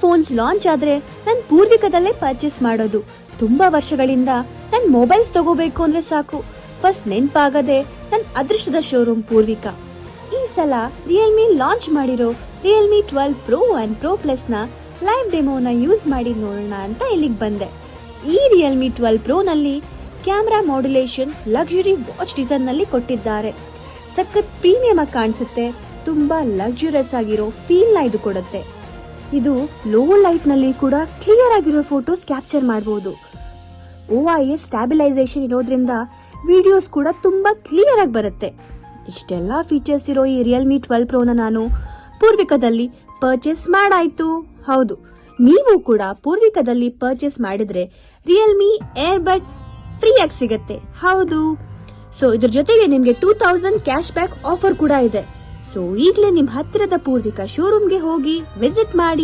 Phones launch ಆದ್ರೆ ನಾನು ಪೂರ್ವಿಕದಲ್ಲೇ purchase ಮಾಡೋದು. ತುಂಬಾ ವರ್ಷಗಳಿಂದ ನನ್ ಮೊಬೈಲ್ಸ್ ತಗೋಬೇಕು ಅಂದ್ರೆ ಸಾಕು, ಫಸ್ಟ್ ನೆನ್ಪಾಗದೆ ನನ್ ಅದೃಷ್ಟದ ಶೋರೂಮ್ ಪೂರ್ವಿಕ. ಈ ಸಲ ರಿಯಲ್ಮಿ ಲಾಂಚ್ ಮಾಡಿರೋ Realme 12 Pro and Pro Plus ನ ಲೈವ್ ಡೆಮೋನ ಯೂಸ್ ಮಾಡಿ ನೋಡೋಣ ಅಂತ ಇಲ್ಲಿಗೆ ಬಂದೆ. ಈ ರಿಯಲ್ಮಿ 12 Pro ನಲ್ಲಿ camera modulation luxury watch design ನಲ್ಲಿ ಕೊಟ್ಟಿದ್ದಾರೆ. ಸಖತ್ ಪ್ರೀಮಿಯಂ ಆಗಿ ಕಾಣಿಸುತ್ತೆ, ತುಂಬಾ ಲಕ್ಸುರಿಯಸ್ ಆಗಿರೋ ಫೀಲ್ ನ ಇದು ಕೊಡುತ್ತೆ. ಇದು ಲೋ ಲೈಟ್ ನಲ್ಲಿ ಕೂಡ ಕ್ಲಿಯರ್ ಆಗಿರೋ ಫೋಟೋಸ್ ಕ್ಯಾಪ್ಚರ್ ಮಾಡಬಹುದು. OIS ಸ್ಟಾಬಿಲೈಸೇಷನ್ ಇರೋದ್ರಿಂದ ವಿಡಿಯೋಸ್ ಕೂಡ ತುಂಬಾ ಕ್ಲಿಯರ್ ಆಗಿ ಬರುತ್ತೆ. ಇಷ್ಟೆಲ್ಲಾ ಫೀಚರ್ಸ್ ಇರೋ ಈ ರಿಯಲ್ಮಿ 12 Pro ನ ನಾನು ಪೂರ್ವಿಕದಲ್ಲಿ ಪರ್ಚೇಸ್ ಮಾಡಾಯ್ತು. ಹೌದು, ನೀವು ಕೂಡ ಪೂರ್ವಿಕದಲ್ಲಿ ಪರ್ಚೇಸ್ ಮಾಡಿದ್ರೆ ರಿಯಲ್ಮಿ ಏರ್ಬಡ್ಸ್ ಫ್ರೀ ಆಗಿ ಸಿಗುತ್ತೆ. ಹೌದು, ಸೊ ಇದ್ರ ಜೊತೆಗೆ ನಿಮ್ಗೆ 2000 ಕ್ಯಾಶ್ ಬ್ಯಾಕ್ ಆಫರ್ ಕೂಡ ಇದೆ. ಸೊ ಈಗಲೇ ನಿಮ್ ಹತ್ತಿರದ ಪೂರ್ವಿಕ ಶೋರೂಮ್ಗೆ ಹೋಗಿ ವಿಸಿಟ್ ಮಾಡಿ.